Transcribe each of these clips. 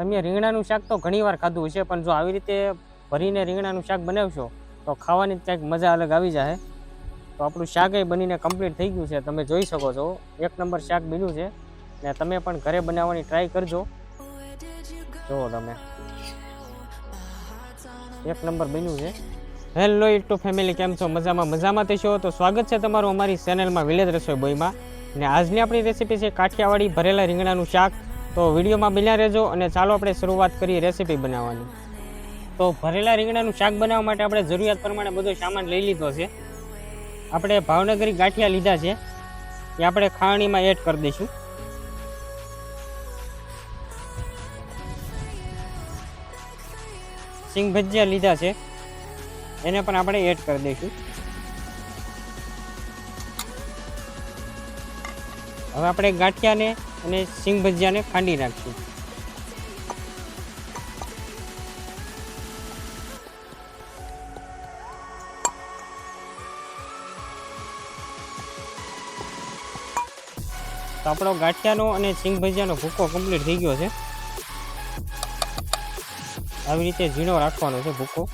તમે રીંગણાનું શાક તો ઘણીવાર ખાધું હશે, પણ જો આવી રીતે ભરીને રીંગણાનું શાક બનાવશો તો ખાવાની કંઈક મજા અલગ આવી જાય. તો આપણું શાક બનીને કમ્પ્લીટ થઈ ગયું છે. તમે જોઈ શકો છો એક નંબર શાક બન્યું છે ને તમે પણ ઘરે બનાવવાની ટ્રાય કરજો. જુઓ તમે એક નંબર બન્યું છે. હેલો યુટ્યુબ ફેમિલી, કેમ છો? મજામાં થશો તો સ્વાગત છે તમારું અમારી ચેનલમાં વિલેજ રસોઈ બોયમાં. ને આજની આપણી રેસીપી છે કાઠિયાવાડી ભરેલા રીંગણાનું શાક. તો વિડીયોમાં બન્યા રહેજો અને ચાલો આપણે શરૂઆત કરીએ રેસીપી બનાવવાની. તો ભરેલા રીંગણાનું શાક બનાવવા માટે આપણે જરૂરિયાત પ્રમાણે બધો સામાન લઈ લીધો છે. આપણે ભાવનગરી ગાંઠિયા લીધા છે એ આપણે ખાણીમાં એડ કરી દઈશું. સિંગ ભજીયા લીધા છે એને પણ આપણે એડ કરી દઈશું. હવે આપણે ગાંઠિયાને અને સિંગ ભજીયાને ખાંડી નાખીશું. તો આપણો ગાંઠિયાનો અને સિંગ ભજીયાનો ભૂકો કમ્પ્લીટ થઈ ગયો છે. આવી રીતે ઝીણો રાખવાનો છે ભૂકો.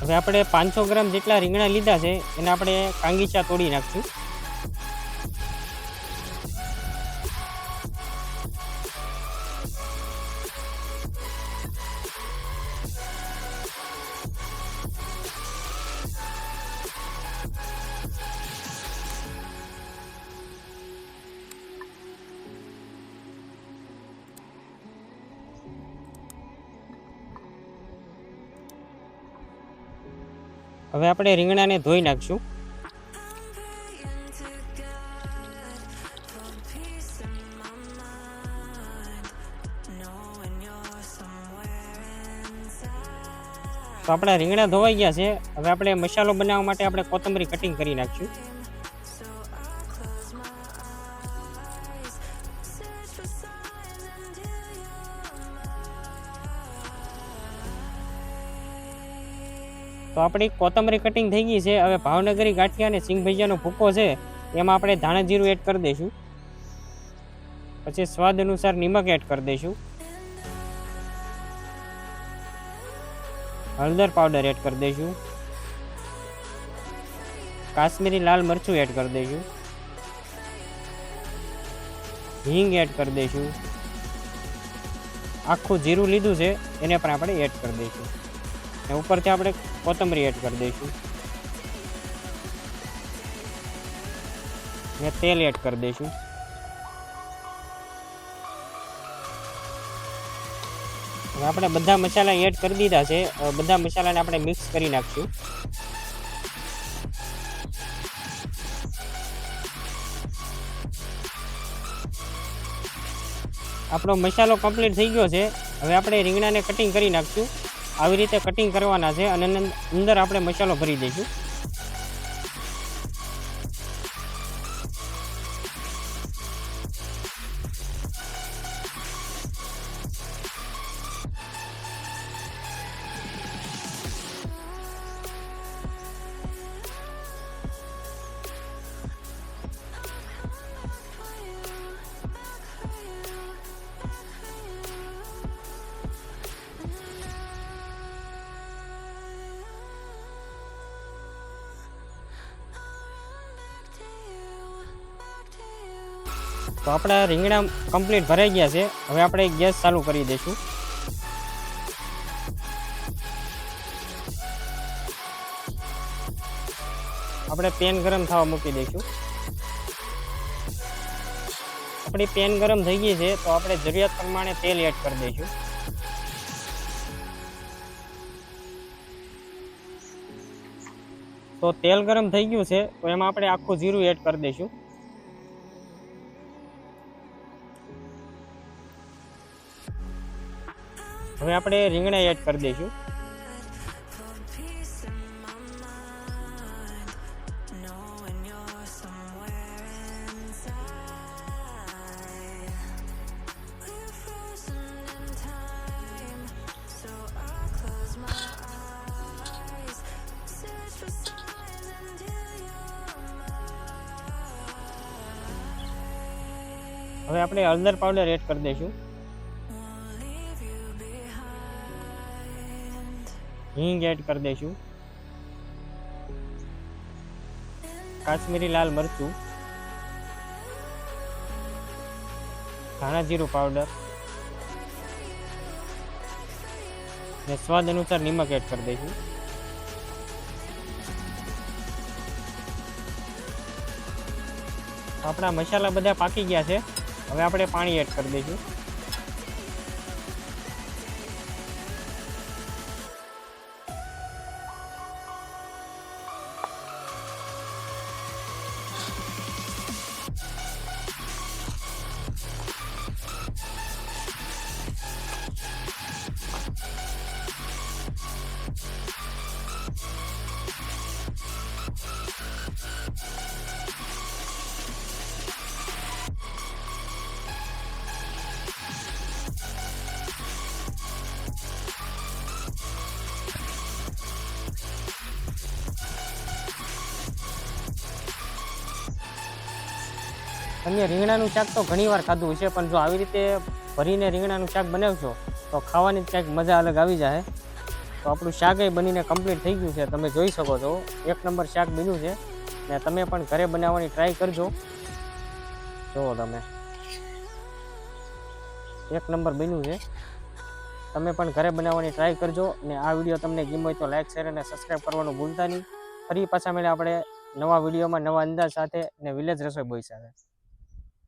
હવે આપણે 500 ગ્રામ જેટલા રીંગણા લીધા છે એને આપણે કાંગીચા તોડી નાખશું. હવે આપણે રીંગણાને ધોઈ નાખશું. તો આપણા રીંગણા ધોવાઈ ગયા છે. હવે આપણે મસાલો બનાવવા માટે આપણે કોથમરી કટિંગ કરી નાખશું. તો આપણી કોથમરી કટિંગ થઈ ગઈ છે. હવે ભાવનગરી ગાંઠિયા અને સિંગ ભજીયાનો ભૂકો છે એમાં આપણે ધાણા જીરું એડ કરી દઈશું. પછી સ્વાદ અનુસાર નિમક એડ કરી દઈશું. હળદર પાવડર એડ કરી દઈશું. કાશ્મીરી લાલ મરચું એડ કરી દઈશું. હિંગ એડ કરી દઈશું. આખું જીરું લીધું છે એને પણ આપણે એડ કરી દઈશું. અને ઉપરથી આપણે કોથમરી એડ કરી દઈશું ને તેલ એડ કરી દઈશું. હવે આપણે બધા મસાલા એડ કરી દીધા છે. બધા મસાલાને આપણે મિક્સ કરી નાખશું. આપણો મસાલો કમ્પ્લીટ થઈ ગયો છે. હવે આપણે રીંગણાને કટિંગ કરી નાખશું. આવી રીતે કટિંગ કરવાના છે અને અંદર આપણે મસાલો ભરી દઈશું. તો આપણા રીંગણા કમ્પ્લીટ ભરાઈ ગયા છે. હવે આપણે ગેસ ચાલુ કરી દઈશું. આપણે પેન ગરમ થવા મૂકી દઈશું. આપણી પેન ગરમ થઈ ગઈ છે તો આપણે જરૂરિયાત પ્રમાણે તેલ એડ કરી દઈશું. તો તેલ ગરમ થઈ ગયું છે તો એમાં આપણે આખું જીરું એડ કરી દઈશું. હવે આપણે રીંગણા એડ કરી દઈશું. હવે આપણે હળદર પાવડર એડ કરી દઈશું, હિંગ એડ કરી દઈશું, કાશ્મીરી લાલ મરચું, ધાણા જીરું પાવડર ને સ્વાદ અનુસાર નિમક એડ કરી દઈશું. આપણા મસાલા બધા પાકી ગયા છે. હવે આપણે પાણી એડ કરી દઈશું. તમે રીંગણાનું શાક તો ઘણીવાર ખાધું હશે, પણ જો આવી રીતે ભરીને રીંગણાનું શાક બનાવશો તો ખાવાની જ કંઈક મજા અલગ આવી જાય. તો આપણું શાક એ બનીને કમ્પ્લીટ થઈ ગયું છે. તમે જોઈ શકો છો 1 નંબર શાક બન્યું છે. ને તમે પણ ઘરે બનાવવાની ટ્રાય કરજો. જુઓ તમે 1 નંબર બન્યું છે. તમે પણ ઘરે બનાવવાની ટ્રાય કરજો. ને આ વિડીયો તમને ગમ્યો હોય તો લાઈક, શેર અને સબસ્ક્રાઈબ કરવાનું ભૂલતા નહીં. ફરી પાછા મળીએ આપણે નવા વિડીયોમાં નવા અંદાજ સાથે ને વિલેજ રસોઈ બોય સાથે.